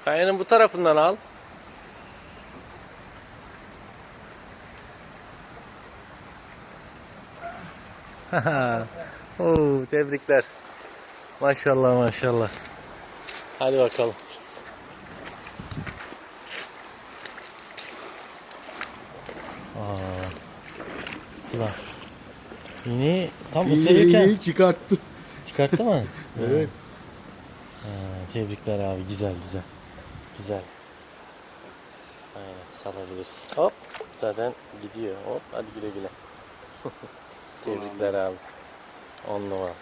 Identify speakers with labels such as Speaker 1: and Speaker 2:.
Speaker 1: Kayanın bu tarafından al. Oo, tebrikler. Maşallah maşallah. Hadi bakalım. Ulan. İğneyi tam ısırırken
Speaker 2: İğneyi çıkarttı.
Speaker 1: çıkarttı mı?
Speaker 2: Evet.
Speaker 1: Tebrikler abi, güzel güzel. Güzel. Aynen, salabiliriz. Hop. Zaten gidiyor. Hop, hadi güle güle. Tebrikler abi. 10 numara.